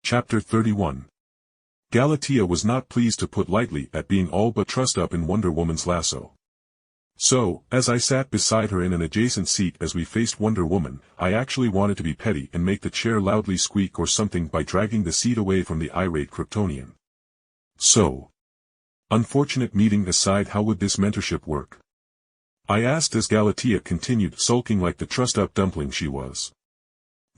Chapter 31. Galatea was not pleased to put lightly at being all but trussed up in Wonder Woman's lasso. So, as I sat beside her in an adjacent seat as we faced Wonder Woman, I actually wanted to be petty and make the chair loudly squeak or something by dragging the seat away from the irate Kryptonian. So, unfortunate meeting aside, how would this mentorship work? I asked as Galatea continued sulking like the trussed-up dumpling she was.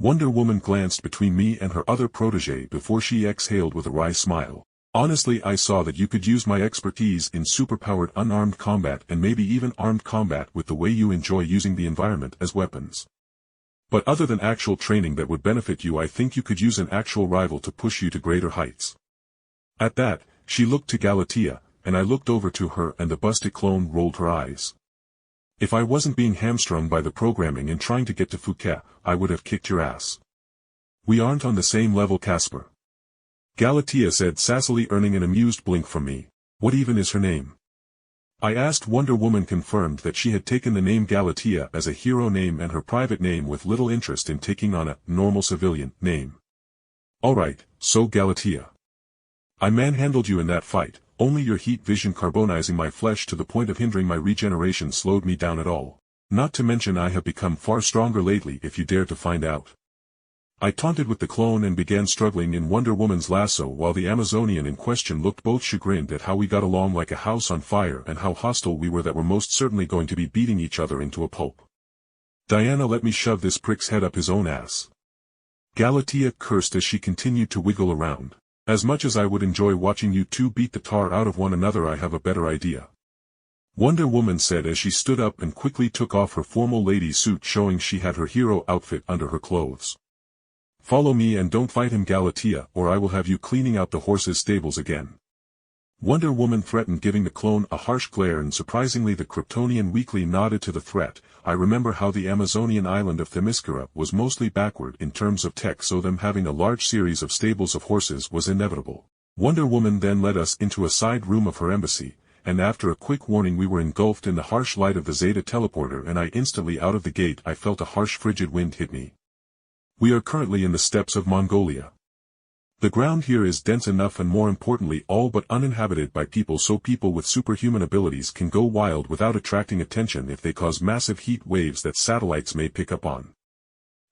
Wonder Woman glanced between me and her other protege before she exhaled with a wry smile. Honestly, I saw that you could use my expertise in superpowered unarmed combat and maybe even armed combat with the way you enjoy using the environment as weapons. But other than actual training that would benefit you, I think you could use an actual rival to push you to greater heights. At that, she looked to Galatea, and I looked over to her, and the busted clone rolled her eyes. If I wasn't being hamstrung by the programming and trying to get to Phuket, I would have kicked your ass. We aren't on the same level, Casper. Galatea said sassily, earning an amused blink from me. What even is her name? I asked. Wonder Woman confirmed that she had taken the name Galatea as a hero name and her private name with little interest in taking on a normal civilian name. Alright, so Galatea. I manhandled you in that fight. Only your heat vision carbonizing my flesh to the point of hindering my regeneration slowed me down at all. Not to mention I have become far stronger lately if you dare to find out. I taunted with the clone and began struggling in Wonder Woman's lasso while the Amazonian in question looked both chagrined at how we got along like a house on fire and how hostile we were that we're most certainly going to be beating each other into a pulp. Diana, let me shove this prick's head up his own ass. Galatea cursed as she continued to wiggle around. As much as I would enjoy watching you two beat the tar out of one another, I have a better idea. Wonder Woman said as she stood up and quickly took off her formal lady suit, showing she had her hero outfit under her clothes. Follow me and don't fight him, Galatea, or I will have you cleaning out the horse's stables again. Wonder Woman threatened, giving the clone a harsh glare, and surprisingly the Kryptonian weakly nodded to the threat. I remember how the Amazonian island of Themyscira was mostly backward in terms of tech, so them having a large series of stables of horses was inevitable. Wonder Woman then led us into a side room of her embassy, and after a quick warning we were engulfed in the harsh light of the Zeta teleporter, and I instantly out of the gate I felt a harsh frigid wind hit me. We are currently in the steppes of Mongolia. The ground here is dense enough and more importantly all but uninhabited by people, so people with superhuman abilities can go wild without attracting attention if they cause massive heat waves that satellites may pick up on.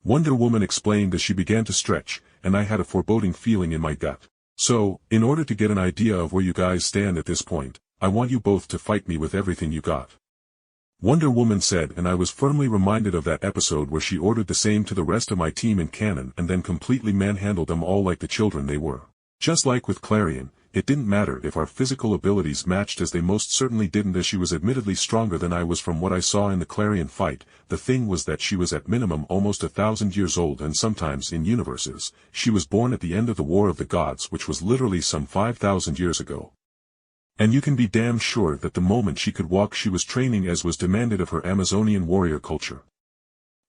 Wonder Woman explained as she began to stretch, and I had a foreboding feeling in my gut. So, in order to get an idea of where you guys stand at this point, I want you both to fight me with everything you got. Wonder Woman said, and I was firmly reminded of that episode where she ordered the same to the rest of my team in canon and then completely manhandled them all like the children they were. Just like with Clarion, it didn't matter if our physical abilities matched, as they most certainly didn't, as she was admittedly stronger than I was from what I saw in the Clarion fight. The thing was that she was at minimum almost 1,000 years old, and sometimes in universes, she was born at the end of the War of the Gods, which was literally some 5,000 years ago. And you can be damn sure that the moment she could walk she was training as was demanded of her Amazonian warrior culture.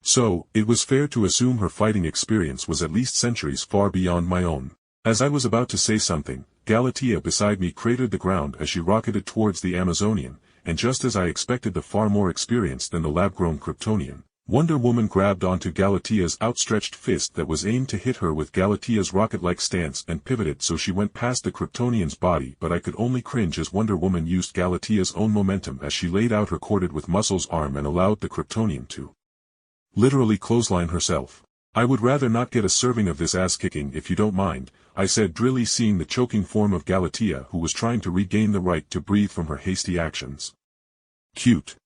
So, it was fair to assume her fighting experience was at least centuries far beyond my own. As I was about to say something, Galatea beside me cratered the ground as she rocketed towards the Amazonian, and just as I expected, the far more experienced than the lab-grown Kryptonian, Wonder Woman grabbed onto Galatea's outstretched fist that was aimed to hit her with Galatea's rocket-like stance and pivoted so she went past the Kryptonian's body, but I could only cringe as Wonder Woman used Galatea's own momentum as she laid out her corded with muscles arm and allowed the Kryptonian to literally clothesline herself. I would rather not get a serving of this ass-kicking if you don't mind, I said drily, seeing the choking form of Galatea, who was trying to regain the right to breathe from her hasty actions. Cute.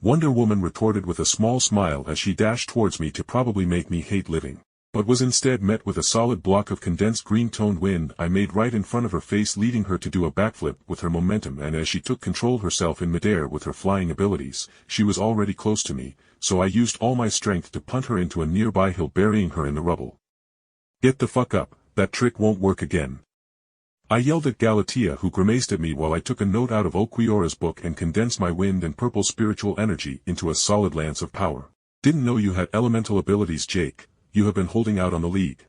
Wonder Woman retorted with a small smile as she dashed towards me to probably make me hate living, but was instead met with a solid block of condensed green-toned wind I made right in front of her face, leading her to do a backflip with her momentum, and as she took control herself in midair with her flying abilities, she was already close to me, so I used all my strength to punt her into a nearby hill, burying her in the rubble. Get the fuck up, that trick won't work again. I yelled at Galatea, who grimaced at me while I took a note out of Okuyura's book and condensed my wind and purple spiritual energy into a solid lance of power. Didn't know you had elemental abilities, Jake. You have been holding out on the League.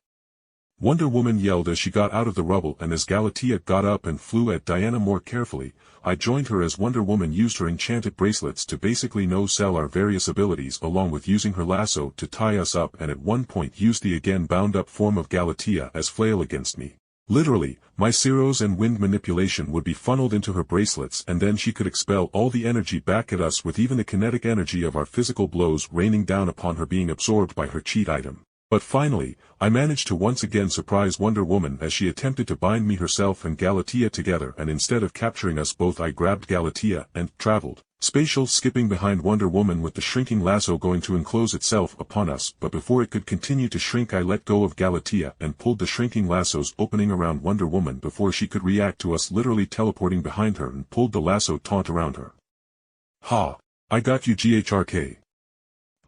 Wonder Woman yelled as she got out of the rubble, and as Galatea got up and flew at Diana more carefully, I joined her as Wonder Woman used her enchanted bracelets to basically no-sell our various abilities, along with using her lasso to tie us up, and at one point used the again bound-up form of Galatea as flail against me. Literally, my Ceros and wind manipulation would be funneled into her bracelets, and then she could expel all the energy back at us, with even the kinetic energy of our physical blows raining down upon her being absorbed by her cheat item. But finally, I managed to once again surprise Wonder Woman as she attempted to bind me herself and Galatea together, and instead of capturing us both, I grabbed Galatea and traveled, spatial skipping behind Wonder Woman with the shrinking lasso going to enclose itself upon us, but before it could continue to shrink I let go of Galatea and pulled the shrinking lasso's opening around Wonder Woman before she could react to us literally teleporting behind her, and pulled the lasso taut around her. Ha! I got you, GHRK.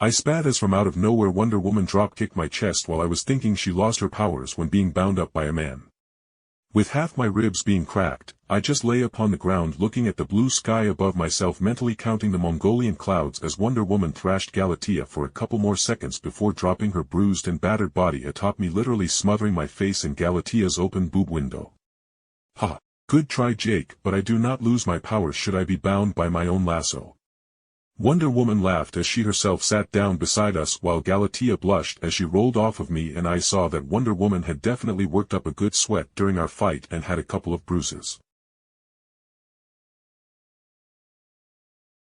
I spat as from out of nowhere Wonder Woman drop-kicked my chest while I was thinking she lost her powers when being bound up by a man. With half my ribs being cracked, I just lay upon the ground looking at the blue sky above myself, mentally counting the Mongolian clouds as Wonder Woman thrashed Galatea for a couple more seconds before dropping her bruised and battered body atop me, literally smothering my face in Galatea's open boob window. Ha! Good try, Jake, but I do not lose my powers should I be bound by my own lasso. Wonder Woman laughed as she herself sat down beside us, while Galatea blushed as she rolled off of me, and I saw that Wonder Woman had definitely worked up a good sweat during our fight and had a couple of bruises.